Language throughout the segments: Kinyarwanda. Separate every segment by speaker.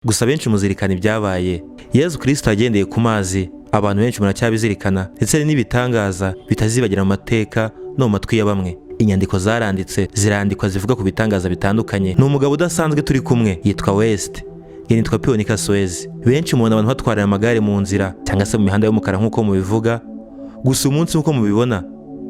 Speaker 1: gusa benshi muzirikana ibyabaye. Yezu Kristo yagendeye ku mazi, abantu benshi muracyabizirikana ndetse n'ibitangaza bitazibagira mu mateka no mu matwi ya bamwe. Inyandiko zirandikwa zivuga ku bitangaza bitandukanye. Ni umugabo udasanzwe turi kumwe, yitwa West. Yitwa Pionika Swezi. Benshi mubona abantu batwarira amagare mu nzira cyangwa se mu mihanda y'umukara nk'uko mubivuga. Gusa umunsi nk'uko mubibona,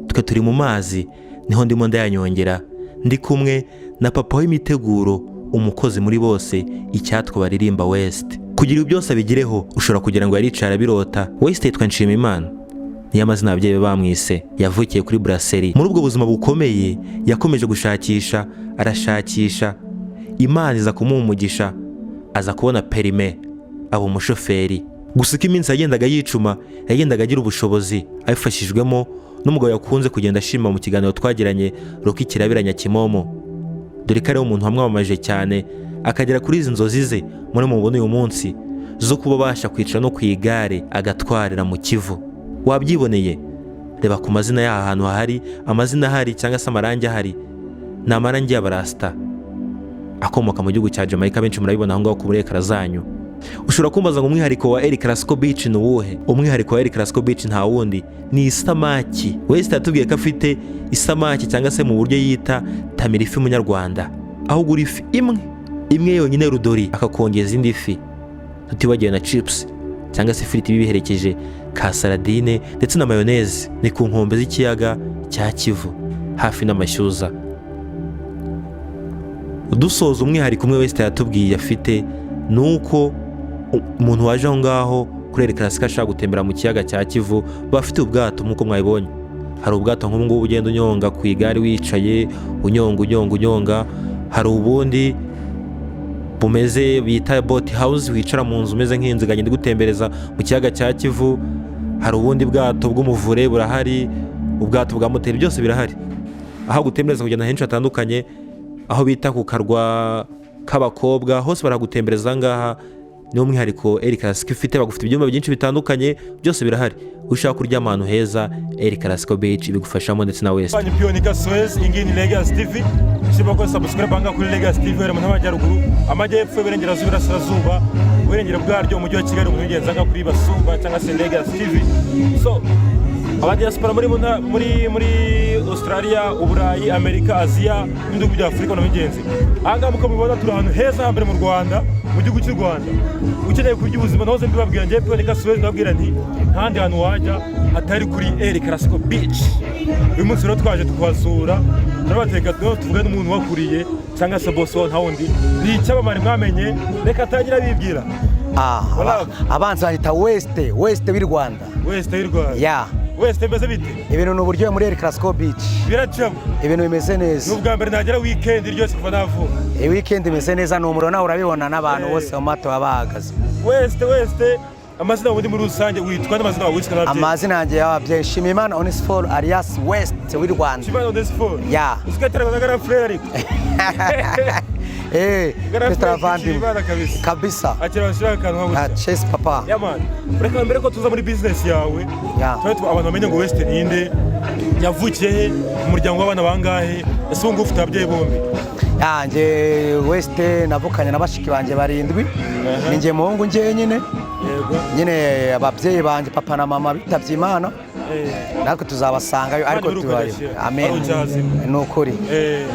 Speaker 1: twe turi mu mazi, niho ndimo ndayanyongera, ndi kumwe na papa w'imiteguro, umukozi muri bose, icyatwa baririmba West. Kugira byose abigireho, ushobora kugira ngo yaricara birota. West yitwa Nshimiyimana, niyo amazina ababyeyi bamwise. Yavukiye kuri Brasserie. Muri ubwo buzima bukomeye yakomeje gushakisha, arashakisha, Imana iza kumuha umugisha, aza kubona perime, aba umushoferi. Gusa uko iminsi yagendaga yicuma, yagendaga agira ubushobozi, abifashijwemo n'umugabo yakunze kugenda ashima mu kiganiro twagiranye, Rocky Kirabiranya Kimomo. Dore ko ari umuntu wamwamamaje cyane, akagera kuri izi nzozi ze muri mubona uyu munsi zo kuba basha kwicara no ku igare agatwarira mu Kivu. Wabyiboneye, reba ku mazina y'aha hantu hahari, amazina ahari cyangwa se amarangi ahari, ni amarangi y'abarasta akomoka mu gihugu cya Jamaica. Benshi murabibona aho ngaho ku burekara zanyu. Ushobora kumbaza ngo umwihariko wa El Clasico Beach ni uwuhe? Umwihariko wa El Clasico Beach nta wundi, ni isamaki. West yatubwiye ko afite isamaki cyangwa se mu buryo yita tamirifi munyarwanda, aho ugura ifi imwe yonyine rudori, akakongeza indi fi, tutibagiwe na chips cyangwa se ifiriti bibiherekeje, ka saladine ndetse na mayoneze. Ni ku nkombe z'ikiyaga cya Kivu hafi n'amashyuza. Dusoza, umwihariko umwe West yatubwiye afite nuko umuntu waje aho ngaho kuri El Clasico ashaka gutembera mu kiyaga cya Kivu, bafite ubwato nk'uko mwabibonye. Hari ubwato nk'ubu ngubu ugenda unyonga ku igare wicaye, unyonga. Hari ubundi bumeze bita boat house, wicara mu nzu umeze nk'inzu igenda igutembereza mu kiyaga cya Kivu. Hari ubundi bwato bw'umuvure burahari, ubwato bwa moteri, byose birahari. Aho gutembereza kugenda henshi hatandukanye, aho bita ku karwa k'abakobwa, hose baragutembereza ngaha. Niwo mwihariko El Clasico ifite, bagufite ibyumba byinshi bitandukanye, byose birahari. Ushaka kurya ahantu heza, El Clasico Beach bigufashamo ndetse na West.
Speaker 2: Pionika Swezi, ingi ni Legacy TV. Ushobora ko subscribe anga kuri Legacy TV mu Majyaruguru, Amajyepfo, Iburengerazuba, Iburasirazuba, Uburengero bwaryo, Umujyi wa Kigali, Uburengerazuba anga kuri Basumba cyangwa se Legacy TV. So abadiaspora muri Australia, Uburayi, Amerika, Aziya n'ibindi bya Afurika n'abigenzi. Anga muko mubona turi ahantu heza hambere mu Rwanda, mu gihugu cy'u Rwanda. Ukeneye kurya ubuzima nahoze mbibabwira, ngiye Pionika Swezi ndabwira nti ntandi hantu wajya hatari kuri El Clasico Beach. Uyu munsi rero twaje tukubasura, turabateka tuvuga n'umuntu wakuriye cyangwa se boss wa ntawundi, ni icyabamare mwamenye. Reka atangira bibwira.
Speaker 3: Abanza bahita West w'i Rwanda.
Speaker 2: West w'i Rwanda.
Speaker 3: Yeah.
Speaker 2: West bimeze bite?
Speaker 3: Ibintu n'uburyo muri El Clasico Beach.
Speaker 2: Biracamo.
Speaker 3: Ibintu bimeze neza.
Speaker 2: N'ubwa mbere nagera weekend ryose kuva navuga.
Speaker 3: Weekend imeze neza, n'umuro nawe urabibona n'abantu bose mu mato babahagaze.
Speaker 2: West amazina wundi muri rusange witwa n'amazina wawe witwa n'ababyeyi? Amazina
Speaker 3: yanjye y'ababyeyi Nshimiyimana Onesphore alias West w'i Rwanda.
Speaker 2: Nshimiyimana Onesphore?
Speaker 3: Yeah.
Speaker 2: Usikatira bagara frère ariko.
Speaker 3: Kabisa.
Speaker 2: Akira bashira akantu hamwe.
Speaker 3: Chess papa.
Speaker 2: Yeah man. Reka mbere ko tuza muri business yawe. Twaje abantu bamenye ngo West ninde, yavukiye mu muryango w'abana bangahe, ese ngo ufite ababyeyi bombi?
Speaker 3: Nje West navukanye na bashiki banje barindwi, ninjye muhungu nje nyine ababyeyi banje papa na mama bitavye Imana. Natwe tuzabasangayo ariko tubari. Amen. Nukuri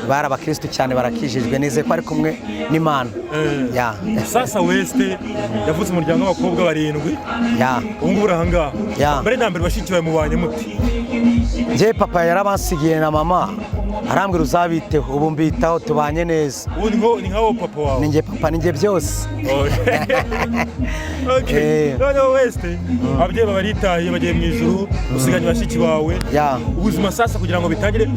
Speaker 3: bara abakristo cyane barakijijwe, nize ko ari kumwe n'Imana.
Speaker 2: Sasa West yavutse mu muryango w'abakobwa barindwi. Ungu urahanga. Mbere na mbere bashiki bawe mubanye muti?
Speaker 3: Nje papa yarabansigiye na mama, arambwira uzabiteho, ubu mbitaho tubanye neza.
Speaker 2: Ubu ni nkaho papa wawe?
Speaker 3: Ninjye papa, ninjye byose.
Speaker 2: Okay. No West ababyeyi baritaye bagiye mu ijuru, usiganye bashiki bawe. Ubuzima sasa kugira ngo bitangire,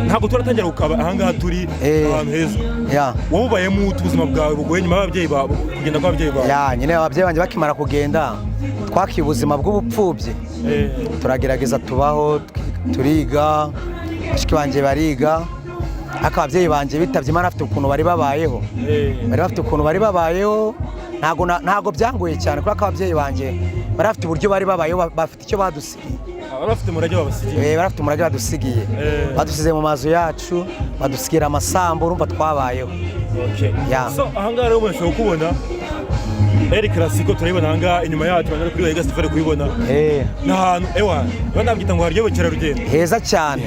Speaker 2: ntabwo turatangira ukaba ahangaha turi ahantu heza. Wowe ubayemo ubuzima bwawe bugoye nyuma y'ababyeyi bawe, kugenda kw'ababyeyi bawe?
Speaker 3: Nyine ababyeyi banje bakimara kugenda twakiye ubuzima bw'ubupfubyi, turagerageza tubaho, turiga, bashiki banje bariga, ariko ababyeyi banje bitavye Imana afite ukuntu bari babayeho. Bari bafite ukuntu bari babayeho, ntago byangoye cyane kuko ababyeyi banje bari bafite uburyo bari babayeho, bafite icyo badusigiye.
Speaker 2: Barafite umurage babasigiye?
Speaker 3: Barafite umurage badusigiye. Badusize mu mazu yacu, badusigira amasambu, urumva twabayeho.
Speaker 2: So ahangaha rero umuntu ashobora kubona El Clasico turayibona ahangaha inyuma yacu bari kuri Legas TV kuyibona n'ahantu ewa banabyita ngo hari ubukerarugendo
Speaker 3: heza cyane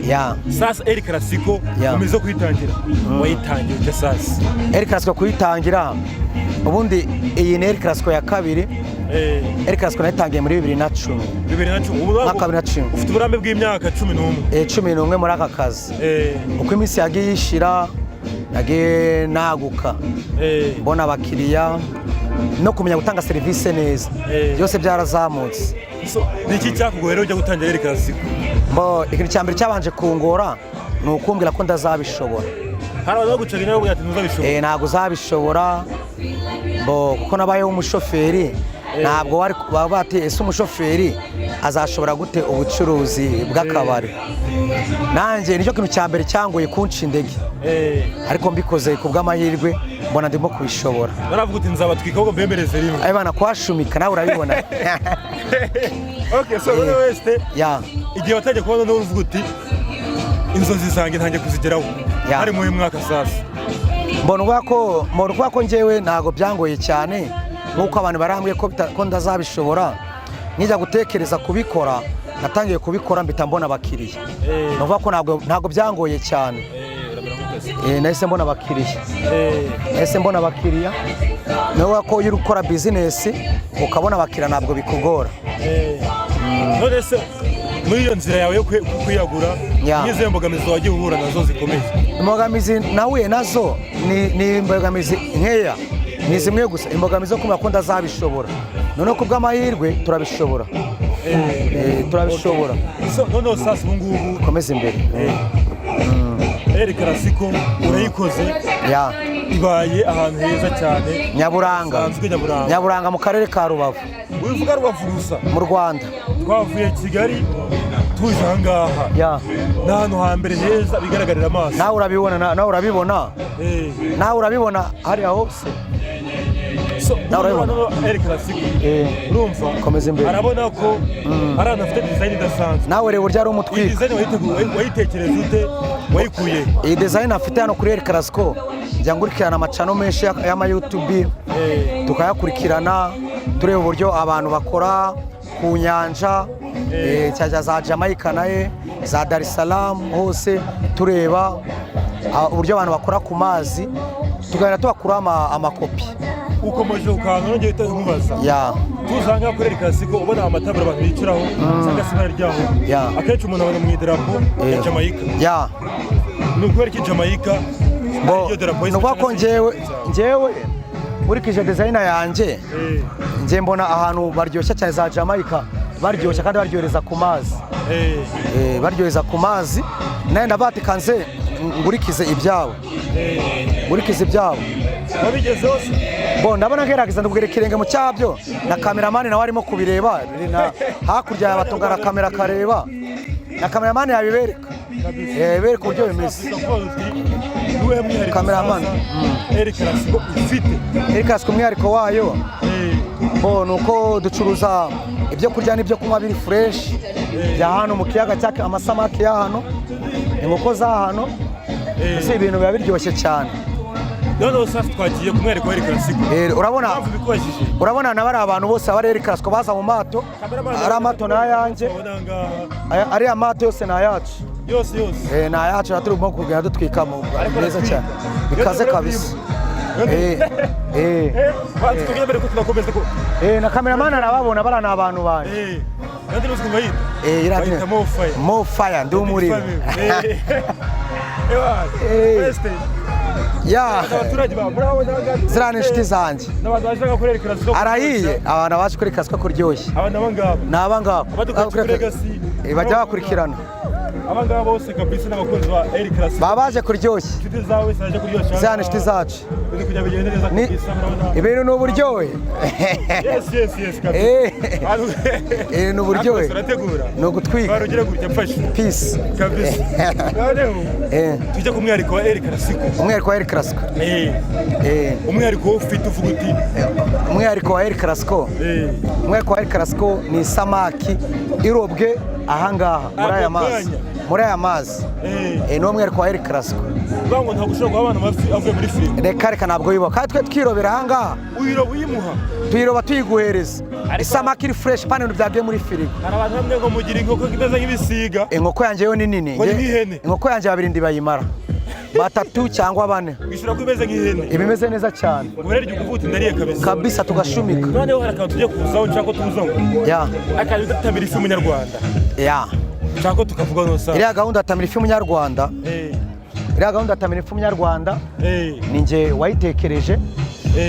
Speaker 3: ya
Speaker 2: sasa El Clasico umize kuyitangira wayitangiye ute sasa
Speaker 3: El Clasico kuyitangira ubundi iyi ni El Clasico ya kabiri El Clasico nayitangiye muri 2010 mwaka 2010
Speaker 2: ufite uburambe bw'imyaka 11
Speaker 3: 11 muri aka kazi uko iminsi yagiye yishira nagiye naguka mbona abakiriya no kumenya gutanga serivisi neza byose byarazamutse
Speaker 2: niki cyakugoye rero ujya gutangira El Clasico
Speaker 3: ikintu cya mbere cyabanje kungora ni ukumbwira ko ndazabishobora
Speaker 2: hari abantu bagucaga nawe ati ntuzabishobora
Speaker 3: ntabwo uzabishobora kuko nabayeho umushoferi ntabwo baba bati ese umushoferi azashobora gute ubucuruzi bw'akabari nanjye nicyo kintu cya mbere cyangoye kunca indege ariko mbikoze ku bw'amahirwe mbona ndimo kubishobora
Speaker 2: baravuga uti nzabatwika ahubwo mbemereze rimwe
Speaker 3: abana kuhashumika nawe urabibona
Speaker 2: okay so buri wese igihe watangiye kubona no uvuga uti inzozi zanjye ntangiye kuzigeraho hari mu mwaka sasa
Speaker 3: mbona ko njyewe ntabwo byangoye cyane nk'uko abantu barambwiye ko ndazabishobora nijya gutekereza kubikora natangiye kubikora mbita mbona abakiriya ni ukuvuga ko ntabwo byangoye cyane nahise mbona abakiriya ni ukuvuga ko iyo ukora bizinesi ukabona abakiriya ntabwo bikugora
Speaker 2: none se muri iyo nzira yawe yo kwiyagura n'izo mbogamizi wagiye uhura nazo zikomeye
Speaker 3: imbogamizi nahuye nazo ni imbogamizi nkeya ni zimwe gusa imbogamizi zo kumva ko ndazabishobora noneho ku bw'amahirwe turabishobora
Speaker 2: noneho sasa ubu ngubu
Speaker 3: komeza imbere
Speaker 2: El Clasico urayikoze ibaye ahantu heza cyane
Speaker 3: Nyaburanga mu karere ka Rubavu
Speaker 2: wivuga Rubavu gusa
Speaker 3: mu Rwanda
Speaker 2: twavuye Kigali tuje ahangaha ni ahantu hambere heza bigaragarira amaso nawe urabibona hariya hose El Clasico urumva
Speaker 3: komeza imbere
Speaker 2: arabona ko ari ahantu hafite design idasanzwe
Speaker 3: nawe reba urya ari umutwika
Speaker 2: iyi design wayitekereje ute wayikuye
Speaker 3: iyi design afite hano kuri El Clasico njya ngurikirana amacano menshi y'ama YouTube tukayakurikirana tureba uburyo abantu bakora ku nyanja cyangwa za Jamaica naye za Dar es Salaam hose tureba uburyo abantu bakora ku mazi tugahita tubakura amakopi
Speaker 2: ukomeje ukantu nongeye utamubaza tuzanga kuri El Clasico ubona amatabura abantu biciraho cyangwa se naryaho akenshi umuntu abona mu idarapo ya Jamaica ni ukubera iki Jamaica
Speaker 3: nuvuga ko njyewe nkurikije design yanjye njye mbona ahantu baryoshya cyane za Jamaica baryoshya kandi baryohereza ku mazi nawe ndabatikanze ngurikize ibyabo
Speaker 2: wabigeze hose
Speaker 3: ndabona ngerageza ndubwira ikirenge mu cyabyo na kameramani nawe arimo kubireba hakurya yabatungana kamera akareba na kameramani yabibereka bereka uburyo bimeze kameramani
Speaker 2: El Clasico ufite
Speaker 3: El Clasico umwihariko wayo ni uko ducuruza ibyo kurya n'ibyo kunywa biri fresh bya hano mu kiyaga cyaka amasamaki ya hano inkoko za hano si ibintu biba biryoshye cyane
Speaker 2: noneho sasa twagiye kumwereka El Clasico
Speaker 3: urabona na bari abantu bose abari El Clasico baza mu mato ari amato n'ayanjye ari amato yose n'ayacu n'ayacu turimo kugenda dutwikamo neza cyane bikaze kabisa na kameramani arababona bari n'abantu banje Mo Fire ndi umuriro ziriya ni inshuti zanjye arahiye abantu baje kuri El Clasico kuryoshye ni abangaba bajya bakurikirana
Speaker 2: abangaba bose kabisa n'abakunzi ba El Clasico
Speaker 3: baba baje kuryoshya
Speaker 2: inshuti zawe zaje kuryoshya
Speaker 3: ziriya ni inshuti zacu
Speaker 2: kujya bigenda neza kabisa
Speaker 3: ibintu ni uburyohe ni uburyohe ni ugutwika
Speaker 2: barugire gutya mfashe
Speaker 3: peace
Speaker 2: kabisa tujya ku mwihariko wa El Clasico umwihariko ufite uvuga uti
Speaker 3: umwihariko wa El Clasico ni isamaki irobwe ahangaha muri aya mazi muri aya mazi ni umwihariko wa El Clasico.
Speaker 2: uvuga ngo ntabwo ushobora guha abantu amafi avuye muri firigo.
Speaker 3: reka ntabwo yibuka kandi twe twirobera ahangaha
Speaker 2: uyiroba uyimuha
Speaker 3: tuyiroba tuyiguhereza isamaki iri fresh pane ibintu byagiye muri firigo.
Speaker 2: hari abantu bamwe ngo mugira inkoko imeze nk'ibisiga.
Speaker 3: inkoko yanjye yo ni nini.
Speaker 2: ngo ni nk'ihene.
Speaker 3: inkoko yanjye babiri ndibayimara 3 cyangwa 4.
Speaker 2: bishobora kuba imeze nk'ihene.
Speaker 3: ibimeze neza cyane.
Speaker 2: ubu rero igihe uvuga ndariye
Speaker 3: kabisa tugashumika.
Speaker 2: noneho hari akantu tugiye kuzaho nshaka ko tuzaho. akantu gatamira ifi munyarwanda. nshaka ko tukavuga nosa.
Speaker 3: iriya gahunda yatamira ifi munyarwanda. iriya gahunda yatamira ifi munyarwanda. ni njye wayitekereje.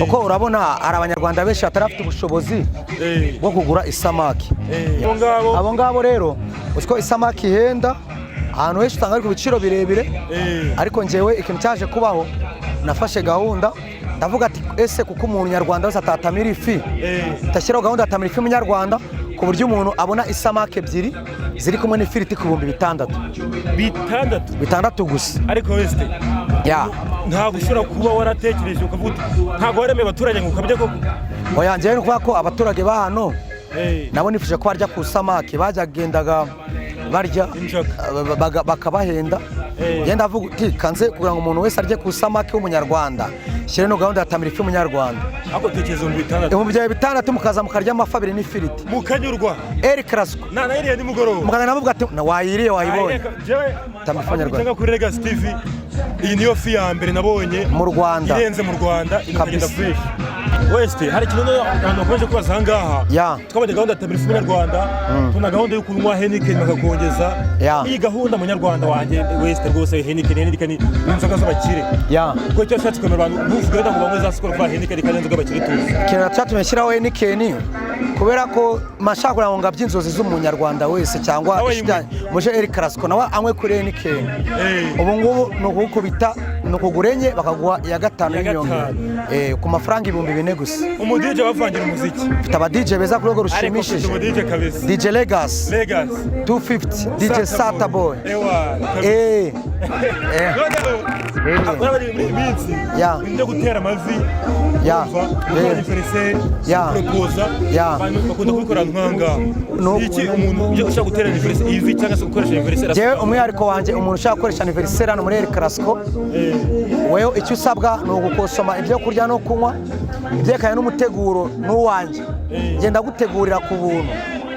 Speaker 3: kuko urabona hari abanyarwanda benshi batarafite ubushobozi bwo kugura isamaki. abo ngabo rero uziko isamaki ihenda ahantu henshi usanga ari ku biciro birebire. ariko njyewe ikintu cyaje kubaho nafashe gahunda ndavuga ati ese kuko umuntu nyarwanda wese atatamira ifi tashyiraho gahunda yatamira ifi munyarwanda ku buryo umuntu abona isamaki ebyiri ziri kumwe n'ifiriti ku 6,000. 6,000 gusa.
Speaker 2: ariko wese ntabwo ushobora kuba waratekereje ukavuga ntabwo waremeye abaturage ngo ukabye koko.
Speaker 3: oya njyewe ni ukuvuga ko abaturage ba hano nabo nifuje ko barya ku samaki bajyagendaga barya bakabahenda. ngenda avuga uti kanze kugira ngo umuntu wese arye ku samaki w'umunyarwanda shyire no gahunda yatamira ifi munyarwanda.
Speaker 2: ako tekerezo 6,000.
Speaker 3: 6,000 mukaza mukarya amafi abiri n'ifiriti.
Speaker 2: mukanyurwa.
Speaker 3: El Clasico.
Speaker 2: nayiriye ni mugoroba.
Speaker 3: muganga navuga ati wayiriye wayibonye.
Speaker 2: tamira ifi munyarwanda. kuri Legacy TV iyi niyo fi ya mbere nabonye
Speaker 3: mu Rwanda.
Speaker 2: irenze mu Rwanda ikagenda fresh. West hari ikintu abantu bakomeje kubaza ahangaha. twabonye gahunda yatamira ifi munyarwanda. tuna gahunda yo kunywa Heineken bakakongeza. iyi gahunda munyarwanda wanjye West rwose Heineken ni inzoga z'abakire. kuko cyo cyatsi kwemera abantu uvuga ngo bamwe za Skol kwa Heineken kandi inzoga abakire tuzi.
Speaker 3: ikintu cyatumye shyiraho Heineken kubera ko mashaka kugira ngo ngabye inzozi z'umunyarwanda wese cyangwa muje El Clasico nawe anywe kuri Heineken. ubu ngubu ni ukukubita ni ukugurenye bakaguha iya 5 y'inyonga ku mafaranga 4,000 gusa.
Speaker 2: DJ bavangira umuziki.
Speaker 3: Mfite aba DJ beza ku rwego rushimishije. DJ Legacy 250 DJ Sata Boy.
Speaker 2: Nde gutera amavi. Proposa. Bakunda kubikora nkanga. Iki umuntu ushaka gutera anniversaire ivi cyangwa se gukoresha anniversaire.
Speaker 3: Jewe umwihariko wanje umuntu ushaka gukoresha anniversaire hano muri El Clasico. Wewe icyo usabwa ni ugukosoma ibyo kurya no kunywa. Ibyekanye n'umuteguro n'uwanjye genda gutegurira ku buntu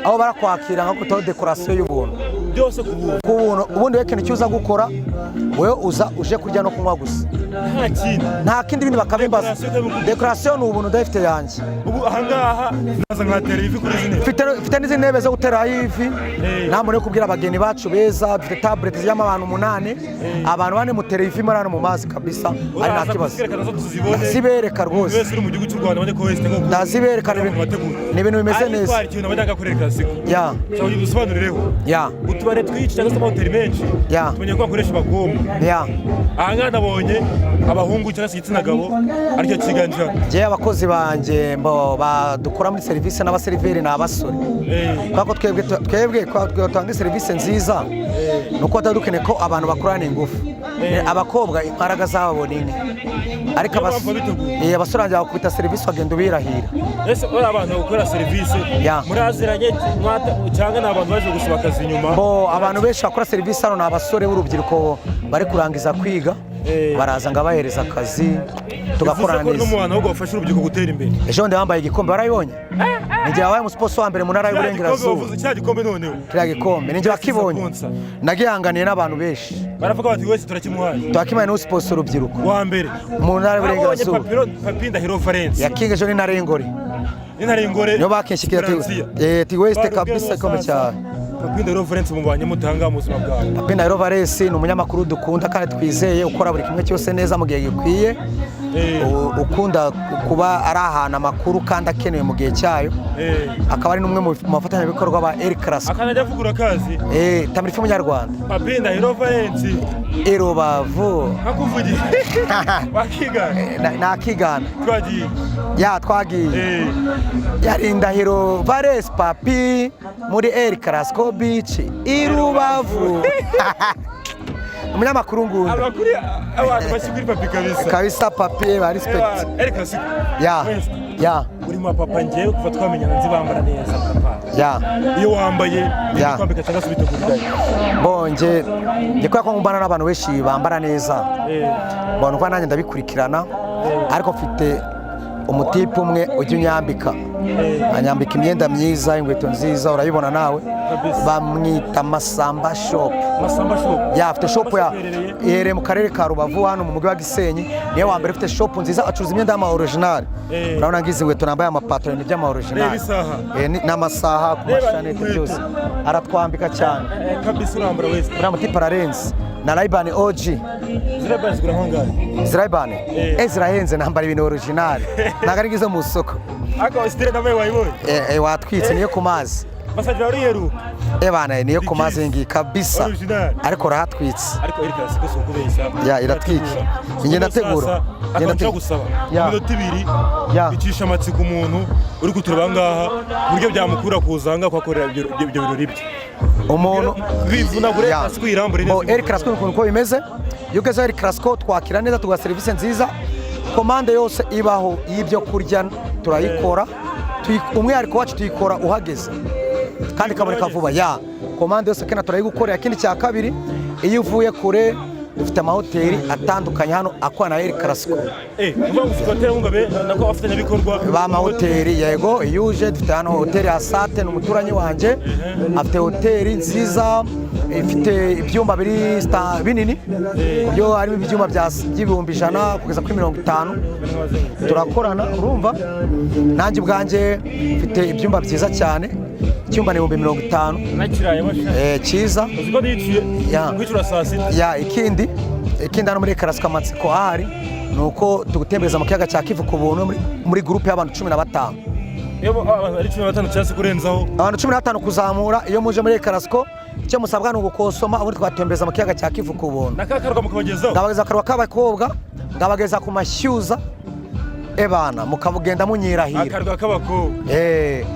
Speaker 3: aho barakwakira nka kutaho decoration y'ubuntu
Speaker 2: byose ku
Speaker 3: buntu. ubundi we kintu cyuza gukora wewe uza uje kurya no kunywa gusa nta kindi bindi bakabimbaza. decoration ni ubuntu dafite yanjye.
Speaker 2: ubu ahangaha naza nkatera ivi kuri zine.
Speaker 3: Mfite n'izindi ntebe zo gutera ivi. namwe kubwira abageni bacu beza dufite tablet z'ama abantu 8 abantu 4 mutera ivi muri hano mu mazi kabisa ari nta kibazo. zibereka rwose
Speaker 2: wese uri mu gihugu cy'u Rwanda bane ko wese ngo
Speaker 3: ndazibereka ni ibintu bimeze neza.
Speaker 2: ari ikintu abajyaga kuri El Clasico. cyangwa ubisobanurireho. utubare twinshi cyangwa se amahoteli menshi tumenye ko bakoresha abagomba. ahangaha nabonye abahungu cyangwa se igitsina gabo aricyo kiganjira.
Speaker 3: jewe abakozi banjye badukora muri serivisi n'abaseriveri ni abasore. kuko twebwe twatanga serivisi nziza nuko dukeneye ko abantu bakorana ingufu. abakobwa imbaraga zabo ni nke ariko abasore banjye bakubita serivisi bagenda ubirahira.
Speaker 2: ese uri abantu bakora serivisi muraziranye cyangwa ni abantu baje gusaba akazi inyuma?
Speaker 3: abantu benshi bakora serivisi hano ni abasore b'urubyiruko bari kurangiza kwiga baraza ngo abahereza akazi tugakorana neza.
Speaker 2: Bivuze ko n'umuntu ahubwo bafasha urubyiruko gutera imbere.
Speaker 3: ejo bundi bambaye igikombe barabibonye. Nijye wabaye umusiposi wa mbere mu ntara y'Uburengerazuba.
Speaker 2: cya gikombe noneho
Speaker 3: kiriya gikombe nijye wakibonye nagihanganiye n'abantu benshi.
Speaker 2: baravuga bati wese turakimuhaye.
Speaker 3: turakimuhaye n'umusiposi w'urubyiruko
Speaker 2: wa mbere
Speaker 3: mu ntara y'Uburengerazuba.
Speaker 2: Papi Ndahiro Valens
Speaker 3: yakingeje n'intare y'ingore.
Speaker 2: intare y'ingore
Speaker 3: niyo bakenshyikiye ati weste kabisa ikomeye cyane.
Speaker 2: Papi Ndahiro Valens mubanye mutanga mu buzima bwawe.
Speaker 3: Papi Ndahiro Valens ni umunyamakuru dukunda kandi twizeye ukora buri kimwe cyose neza mu gihe gikwiye. ukunda kuba ari ahantu amakuru kandi akenewe mu gihe cyayo. akaba ari n'umwe mu bafatanyabikorwa ba El Clasico.
Speaker 2: akanajya avugura akazi.
Speaker 3: tamira ifi munyarwanda.
Speaker 2: Papi Ndahiro Valens
Speaker 3: i Rubavu.
Speaker 2: nkakuvugira wakigana.
Speaker 3: nakigana.
Speaker 2: twagiye.
Speaker 3: twagiye. yari Ndahiro Valens papi muri El Clasico Beach i Rubavu. umunyamakuru ngunda.
Speaker 2: abakuri abantu bashikuri papi
Speaker 3: kabisa papi ba respect.
Speaker 2: El Clasico.
Speaker 3: uri
Speaker 2: mu papa ngiye kuva twamenyana nzi bambara neza papa. iyo wambaye kwambika cyangwa se bitegurira
Speaker 3: bonje kubera ko mbana n'abantu benshi bambara neza mbona uko nanjye ndabikurikirana ariko mfite umutipe umwe ujya unyambika anyambika imyenda myiza, inkweto nziza, urayibona nawe, bamwita Masamba Shop. Afite shop iherereye mu karere ka Rubavu hano mu mujyi wa Gisenyi, niyo wa mbere ufite shop nziza, acuruza imyenda y'ama original. Urabona ngize inkweto nambaye amapataro by'ama original n'amasaha ku mashanete byose aratwambika cyane
Speaker 2: kabisa. Urambara wese
Speaker 3: uramutipe ararenze na Ray-Ban OG.
Speaker 2: Ray-Ban zigura hangahe?
Speaker 3: Ray-Ban zirahenze, nambara ibintu original ntago ari ngizo mu soko.
Speaker 2: Aka style nabaye wayibonye
Speaker 3: watwitse niyo ku mazi
Speaker 2: basajya uriyeruka
Speaker 3: bana niyo ku mazi ngi kabisa, ariko rahatwitse,
Speaker 2: ariko iri classique so kubeshya
Speaker 3: iratwika. Ngenda tegura
Speaker 2: ngenda gusaba iminota 2 bicisha amatsiko umuntu uri kutureba ngaha buryo byamukura kuzanga kwakorera ibyo birori bye
Speaker 3: umuntu
Speaker 2: bivuna gure aswirambure
Speaker 3: neza. El Clasico uko bimeze, yugeze El Clasico twakira neza, tuga service nziza, komande yose ibaho y'ibyo kurya turayikora, umwihariko wacu tuyikora uhageze kandi kaboneka vuba. Komande yose kena turayigukorera. Ikindi cya kabiri, iyo uvuye kure dufite amahoteli atandukanye hano akwana na El Clasico.
Speaker 2: Nako afite nabikorwa
Speaker 3: ba mahoteli yego, iyo uje dufite hano hoteli ya Sate n'umuturanyi wanje, afite hoteli nziza ifite ibyumba binini, byo harimo ibyumba by'ibihumbi 100 kugeza kuri 50. Turakorana, urumva nanjye ubwanje mfite ibyumba byiza cyane, icyumba ni 50 cyiza. Ikindi hano muri Clasico amatsiko ahari nuko tugutembereza mu kiyaga cya Kivu ku buntu muri groupe y'abantu 15.
Speaker 2: Ari 15 cyase kurenzaho
Speaker 3: abantu 15 kuzamura. Iyo muje muri Clasico icyo musabwa ni ugukosoma, ubundi twatembereza mu kiyaga cya Kivu ku buntu.
Speaker 2: Nakakarwa mukabagezaho,
Speaker 3: ngabageza akarwa k'abakobwa, ngabageza ku mashyuza ebana, mukabugenda munyirahira.
Speaker 2: Akarwa k'abakobwa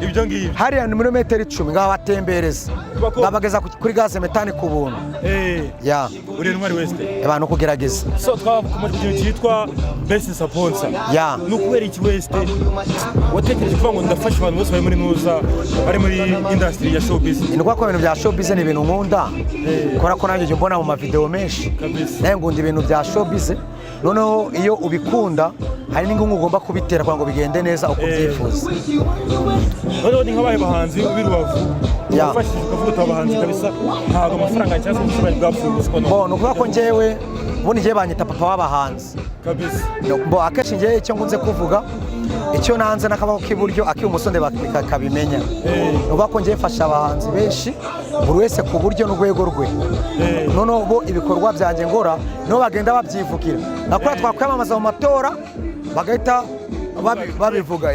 Speaker 2: ibyo ngibyo
Speaker 3: hariya ni muri metero 10, ngabatembereza ngabageza kuri gaze metani ku buntu.
Speaker 2: Uri ntwari west
Speaker 3: ebana kugerageza.
Speaker 2: So twakomeje kugira cyitwa best sponsor. Nukubera iki west watekereje kuvuga ngo ndafasha abantu bose bari muri nuza, bari muri industry ya showbiz? Indwa
Speaker 3: ko ibintu bya showbiz ni ibintu nkunda, kora ko nanjye mbona mu mavideo menshi, naye ngunda ibintu bya showbiz. Noneho iyo ubikunda hari n'ingungu ugomba kubitera kugira ngo bigende neza uko byifuza.
Speaker 2: Noneho ni nk'abaye bahanzi b'irubavu bafashije kuvuga abahanzi kabisa, ntago amafaranga cyangwa ubushobozi bwapfuye
Speaker 3: mbona ukuvuga ko njyewe ubundi njye banyita papa w'abahanzi
Speaker 2: kabisa.
Speaker 3: Akenshi njyewe icyo nkunze kuvuga, icyo nanze n'akaboko k'iburyo ak'ibumoso bakabimenya. Nuvuga ko njyewe mfasha abahanzi benshi, buri wese ku buryo n'urwego rwe. Noneho bo ibikorwa byanjye ngora niho bagenda babyivugira. Nakora twakwamamaza mu matora bagahita babivuga.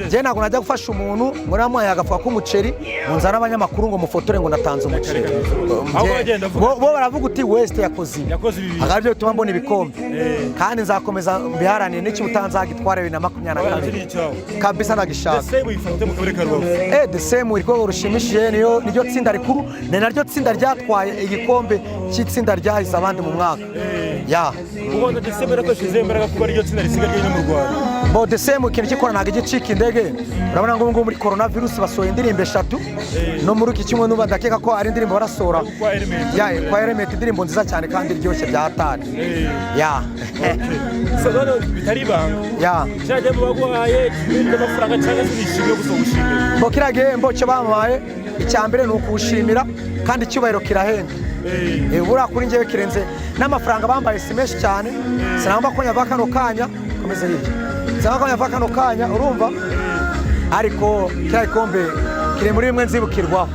Speaker 3: Njye ntabwo najya gufasha umuntu ngo namuhaye agafuka k'umuceri ngo nzane abanyamakuru ngo mufotore ngo natanze umuceri. Bo baravuga uti West yakoze ibi, akabyo bituma mbona ibikombe, kandi nzakomeza mbiharanire n'ikibutanzagitwara 2022 kabisa nagishaka. The same uriko rushimishije, niyo tsinda rikuru, ni naryo tsinda ryatwaye igikombe cy'itsinda ryahise abandi mu mwaka.
Speaker 2: Ubona December ko shize imbaraga kuba ariyo tsinda risigaye mu Rwanda.
Speaker 3: The same ikintu gikora ntago igicika indege. Urabona ngo muri coronavirus basohoye indirimbo 3 no muri iki kimwe nuba ndakeka ko ari indirimbo barasora kwa Element, indirimbo nziza cyane kandi iryoshye bya hatari.
Speaker 2: So none bitari banga cyaje mu bagwaye n'amafaranga cyangwa se nishimye gusa gushimira
Speaker 3: bo kira gihembo cyo bamaye. Icyambere ni ukushimira kandi icyubahiro kirahenda. Bura kuri njyewe kirenze n'amafaranga bambaye si menshi cyane. Sinamba ko nyava kano kanya komeze hirya, sinamba ko nyava kano kanya, urumva, ariko kira ikombe kire muri bimwe nzibukirwaho.